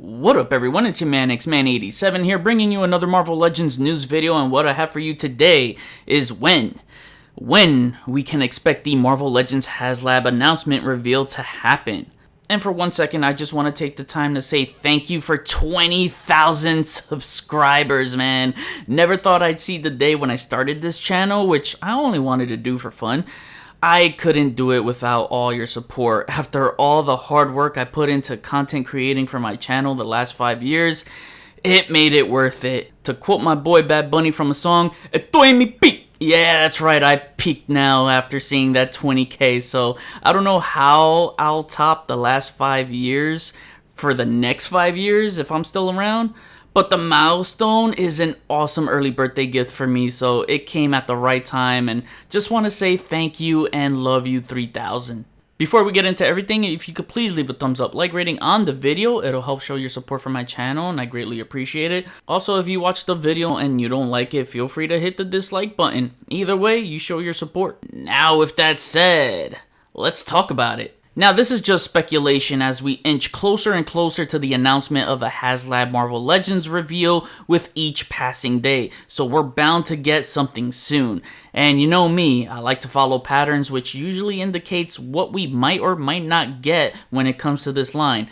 What up everyone, it's your man Xman87 here, bringing you another Marvel Legends news video, and what I have for you today is when we can expect the Marvel Legends Haslab announcement reveal to happen. And for 1 second, I just want to take the time to say thank you for 20,000 subscribers, man. Never thought I'd see the day when I started this channel, which I only wanted to do for fun. I couldn't do it without all your support. After all the hard work I put into content creating for my channel the last 5 years, it made it worth it. To quote my boy Bad Bunny from a song, "Estoy en mi peak." Yeah, that's right, I peaked now after seeing that 20K, so I don't know how I'll top the last 5 years for the next 5 years if I'm still around. But the milestone is an awesome early birthday gift for me, so it came at the right time, and just want to say thank you and love you 3000. Before we get into everything, if you could please leave a thumbs up, like rating on the video, it'll help show your support for my channel and I greatly appreciate it. Also, if you watch the video and you don't like it, feel free to hit the dislike button. Either way, you show your support. Now with that said, let's talk about it. Now, this is just speculation as we inch closer and closer to the announcement of a Haslab Marvel Legends reveal with each passing day, so we're bound to get something soon. And you know me, I like to follow patterns, which usually indicates what we might or might not get when it comes to this line.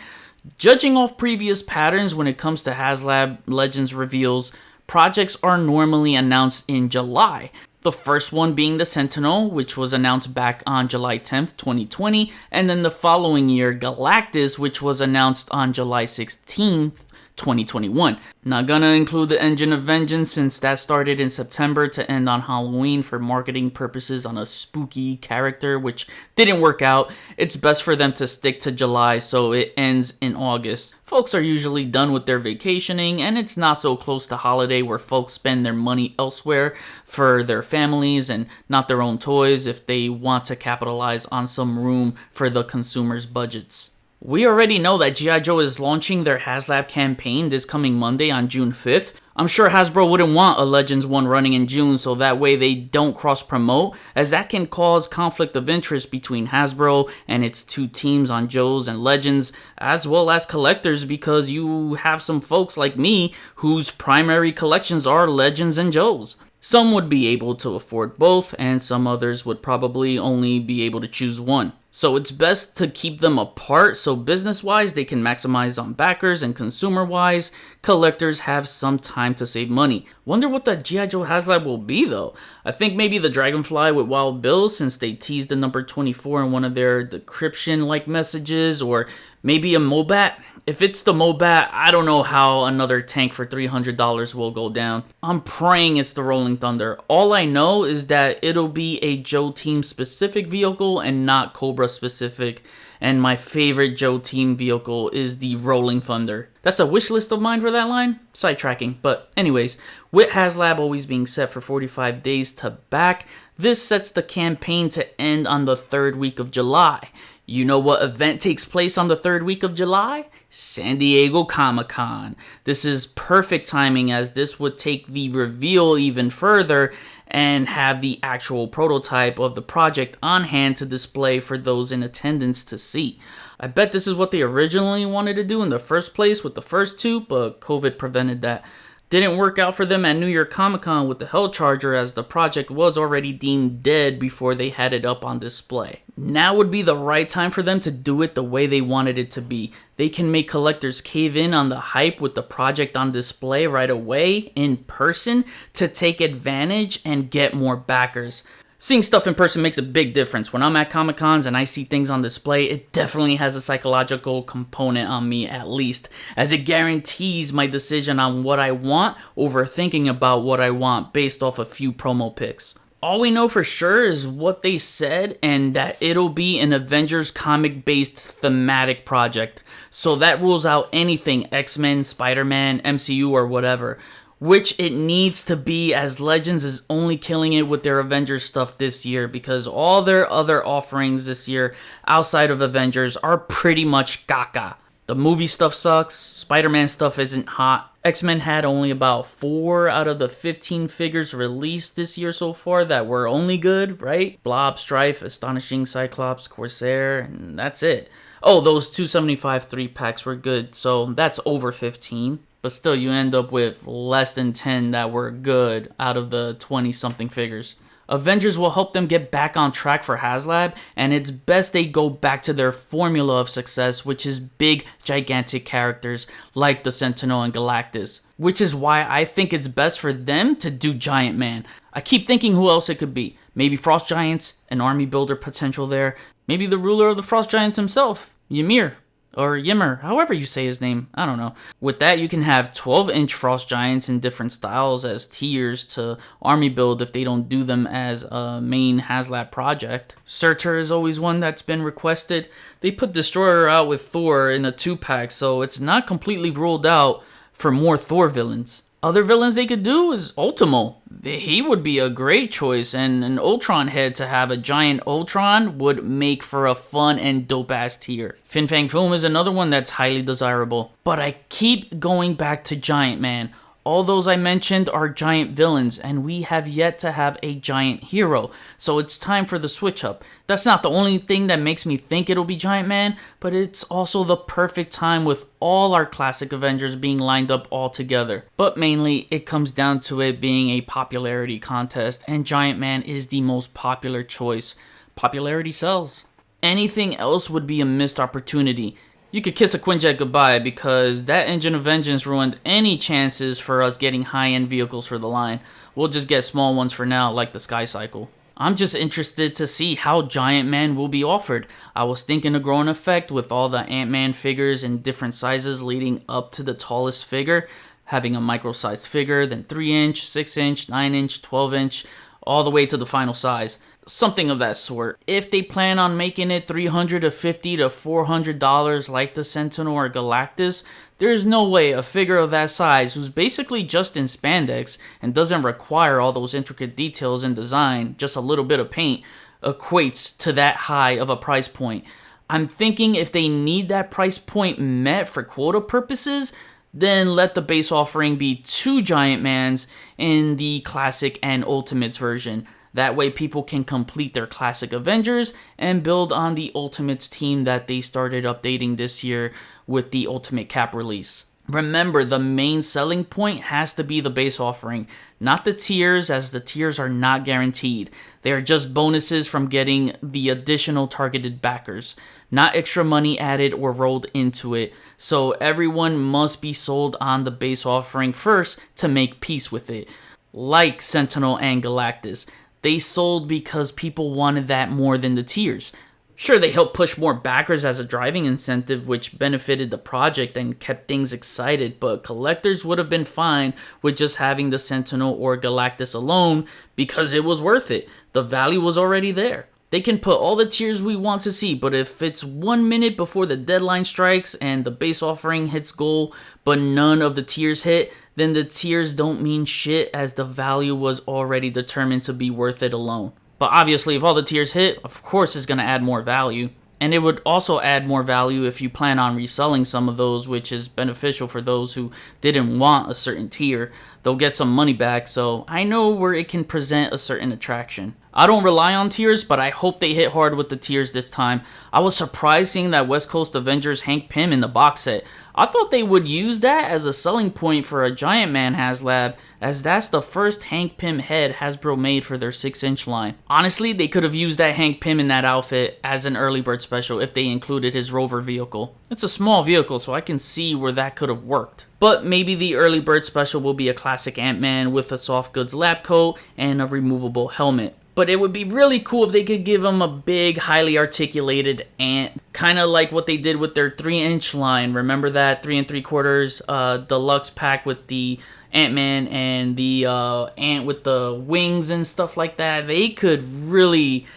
Judging off previous patterns when it comes to Haslab Legends reveals, projects are normally announced in July. The first one being the Sentinel, which was announced back on July 10th, 2020, and then the following year, Galactus, which was announced on July 16th, 2021. Not gonna include the Engine of Vengeance since that started in September to end on Halloween for marketing purposes on a spooky character, which didn't work out. It's best for them to stick to July so it ends in August. Folks are usually done with their vacationing, and it's not so close to holiday where folks spend their money elsewhere for their families and not their own toys if they want to capitalize on some room for the consumer's budgets. We already know that G.I. Joe is launching their Haslab campaign this coming Monday on June 5th. I'm sure Hasbro wouldn't want a Legends one running in June so that way they don't cross-promote, as that can cause conflict of interest between Hasbro and its two teams on Joes and Legends, as well as collectors, because you have some folks like me whose primary collections are Legends and Joes. Some would be able to afford both, and some others would probably only be able to choose one. So it's best to keep them apart so business-wise they can maximize on backers, and consumer-wise, collectors have some time to save money. Wonder what that G.I. Joe Haslab will be though. I think maybe the Dragonfly with Wild Bill since they teased the number 24 in one of their decryption-like messages, or maybe a Mobat. If it's the Mobat, I don't know how another tank for $300 will go down. I'm praying it's the Rolling Thunder. All I know is that it'll be a Joe team specific vehicle and not Cobra specific. And my favorite Joe team vehicle is the Rolling Thunder. That's a wish list of mine for that line. Sidetracking. But anyways, with Haslab always being set for 45 days to back, this sets the campaign to end on the 3rd week of July. You know what event takes place on the 3rd week of July? San Diego Comic-Con. This is perfect timing as this would take the reveal even further and have the actual prototype of the project on hand to display for those in attendance to see. I bet this is what they originally wanted to do in the first place with the first two, but COVID prevented that. Didn't work out for them at New York Comic-Con with the Hellcharger, as the project was already deemed dead before they had it up on display. Now would be the right time for them to do it the way they wanted it to be. They can make collectors cave in on the hype with the project on display right away in person to take advantage and get more backers. Seeing stuff in person makes a big difference. When I'm at Comic-Cons and I see things on display, it definitely has a psychological component on me at least, as it guarantees my decision on what I want over thinking about what I want based off a few promo pics. All we know for sure is what they said and that it'll be an Avengers comic-based thematic project. So that rules out anything X-Men, Spider-Man, MCU, or whatever. Which it needs to be, as Legends is only killing it with their Avengers stuff this year, because all their other offerings this year outside of Avengers are pretty much caca. The movie stuff sucks. Spider-Man stuff isn't hot. X-Men had only about 4 out of the 15 figures released this year so far that were only good, right? Blob, Strife, Astonishing Cyclops, Corsair, and that's it. Oh, those 275 3-packs were good, so that's over 15. But still, you end up with less than 10 that were good out of the 20-something figures. Avengers will help them get back on track for Haslab, and it's best they go back to their formula of success, which is big, gigantic characters like the Sentinel and Galactus. Which is why I think it's best for them to do Giant Man. I keep thinking who else it could be. Maybe Frost Giants, an army builder potential there. Maybe the ruler of the Frost Giants himself, Ymir. Or Yimmer, however you say his name, I don't know. With that, you can have 12-inch Frost Giants in different styles as tiers to army build if they don't do them as a main Haslab project. Surtur is always one that's been requested. They put Destroyer out with Thor in a 2-pack, so it's not completely ruled out for more Thor villains. Other villains they could do is Ultimo. He would be a great choice, and an Ultron head to have a giant Ultron would make for a fun and dope-ass tier. Fin Fang Foom is another one that's highly desirable. But I keep going back to Giant Man. All those I mentioned are giant villains, and we have yet to have a giant hero, so it's time for the switch up. That's not the only thing that makes me think it'll be Giant Man, but it's also the perfect time with all our classic Avengers being lined up all together. But mainly, it comes down to it being a popularity contest, and Giant Man is the most popular choice. Popularity sells. Anything else would be a missed opportunity. You could kiss a Quinjet goodbye because that Engine of Vengeance ruined any chances for us getting high-end vehicles for the line. We'll just get small ones for now like the Sky Cycle. I'm just interested to see how Giant Man will be offered. I was thinking a growing effect with all the Ant-Man figures in different sizes leading up to the tallest figure. Having a micro-sized figure, then 3-inch, 6-inch, 9-inch, 12-inch, all the way to the final size. Something of that sort. If they plan on making it $350 to $400 like the Sentinel or Galactus, there's no way a figure of that size, who's basically just in spandex and doesn't require all those intricate details in design, just a little bit of paint, equates to that high of a price point. I'm thinking if they need that price point met for quota purposes, then let the base offering be 2 Giant Mans in the Classic and Ultimates version. That way people can complete their Classic Avengers and build on the Ultimates team that they started updating this year with the Ultimate Cap release. Remember, the main selling point has to be the base offering, not the tiers, as the tiers are not guaranteed. They are just bonuses from getting the additional targeted backers, not extra money added or rolled into it. So everyone must be sold on the base offering first to make peace with it. Like Sentinel and Galactus, they sold because people wanted that more than the tiers. Sure, they helped push more backers as a driving incentive, which benefited the project and kept things excited, but collectors would have been fine with just having the Sentinel or Galactus alone because it was worth it. The value was already there. They can put all the tiers we want to see, but if it's 1 minute before the deadline strikes and the base offering hits goal, but none of the tiers hit, then the tiers don't mean shit as the value was already determined to be worth it alone. But obviously, if all the tiers hit, of course it's going to add more value. And it would also add more value if you plan on reselling some of those, which is beneficial for those who didn't want a certain tier. They'll get some money back, so I know where it can present a certain attraction. I don't rely on tiers, but I hope they hit hard with the tiers this time. I was surprised seeing that West Coast Avengers Hank Pym in the box set. I thought they would use that as a selling point for a Giant Man Haslab, as that's the first Hank Pym head Hasbro made for their 6-inch line. Honestly, they could have used that Hank Pym in that outfit as an early bird special if they included his rover vehicle. It's a small vehicle, so I can see where that could have worked. But maybe the early bird special will be a classic Ant-Man with a soft goods lab coat and a removable helmet. But it would be really cool if they could give him a big, highly articulated ant, kind of like what they did with their 3-inch line. Remember that 3 3/4 deluxe pack with the Ant-Man and the ant with the wings and stuff like that? They could really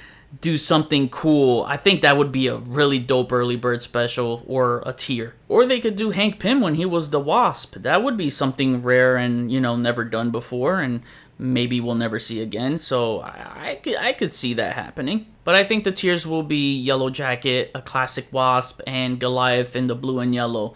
do something cool. I think that would be a really dope early bird special or a tier. Or they could do Hank Pym when he was the Wasp. That would be something rare and, never done before, and maybe we'll never see again. So I could see that happening. But I think the tiers will be Yellow Jacket, a Classic Wasp, and Goliath in the blue and yellow.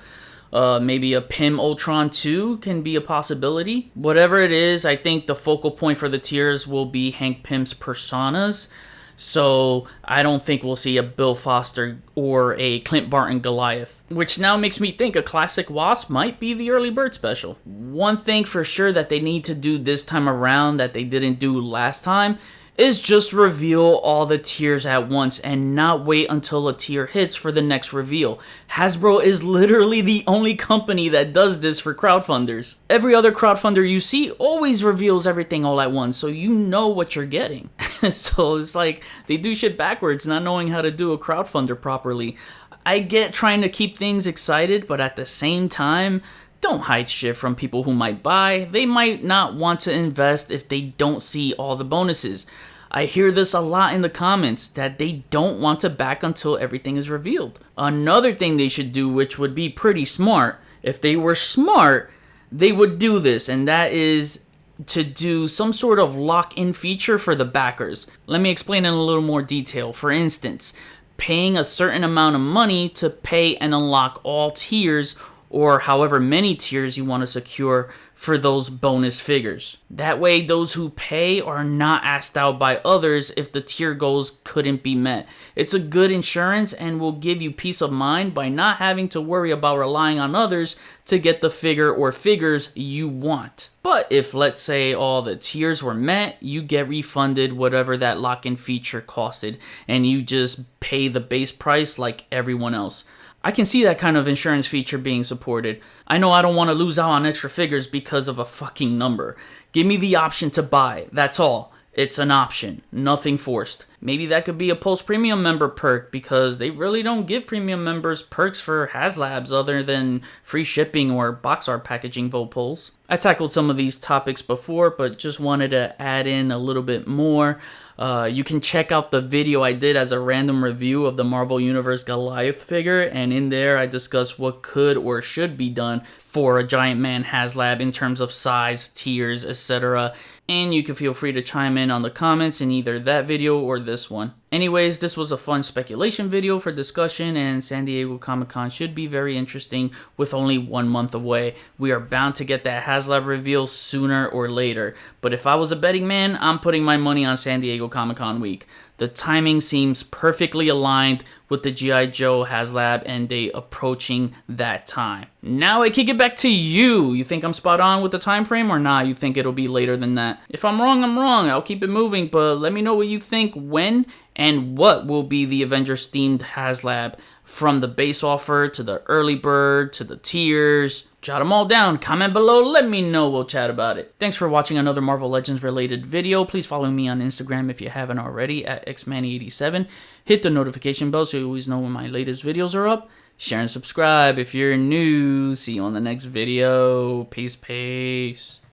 Maybe a Pym Ultron 2 can be a possibility. Whatever it is, I think the focal point for the tiers will be Hank Pym's personas. So I don't think we'll see a Bill Foster or a Clint Barton Goliath. Which now makes me think a Classic Wasp might be the early bird special. One thing for sure that they need to do this time around that they didn't do last time is just reveal all the tiers at once and not wait until a tier hits for the next reveal. Hasbro is literally the only company that does this for crowdfunders. Every other crowdfunder you see always reveals everything all at once, so you know what you're getting. So it's like they do shit backwards, not knowing how to do a crowdfunder properly. I get trying to keep things excited, but at the same time, don't hide shit from people who might buy. They might not want to invest if they don't see all the bonuses. I hear this a lot in the comments that they don't want to back until everything is revealed. Another thing they should do, which would be pretty smart, if they were smart, they would do this, and that is to do some sort of lock-in feature for the backers. Let me explain in a little more detail. For instance, paying a certain amount of money to pay and unlock all tiers, or however many tiers you want to secure for those bonus figures. That way, those who pay are not asked out by others if the tier goals couldn't be met. It's a good insurance and will give you peace of mind by not having to worry about relying on others to get the figure or figures you want. But if, let's say, all the tiers were met, you get refunded whatever that lock-in feature costed, and you just pay the base price like everyone else. I can see that kind of insurance feature being supported. I know I don't want to lose out on extra figures because of a fucking number. Give me the option to buy, that's all. It's an option, nothing forced. Maybe that could be a Pulse Premium member perk, because they really don't give premium members perks for Haslabs other than free shipping or box art packaging Volpols. I tackled some of these topics before, but just wanted to add in a little bit more. You can check out the video I did as a random review of the Marvel Universe Goliath figure, and in there I discuss what could or should be done for a Giant Man Haslab in terms of size, tiers, etc. And you can feel free to chime in on the comments in either that video or this one. Anyways, this was a fun speculation video for discussion, and San Diego Comic-Con should be very interesting with only 1 month away. We are bound to get that Haslab reveal sooner or later, but if I was a betting man, I'm putting my money on San Diego Comic-Con week. The timing seems perfectly aligned with the G.I. Joe Haslab end date approaching that time. Now I kick it back to you. You think I'm spot on with the time frame or not? You think it'll be later than that? If I'm wrong, I'm wrong. I'll keep it moving, but let me know what you think when and what will be the Avengers themed Haslab, from the base offer to the early bird to the tiers. Jot them all down, comment below, let me know, we'll chat about it. Thanks for watching another Marvel Legends related video. Please follow me on Instagram if you haven't already at xmanny87. Hit the notification bell so you always know when my latest videos are up. Share and subscribe if you're new. See you on the next video. Peace, peace.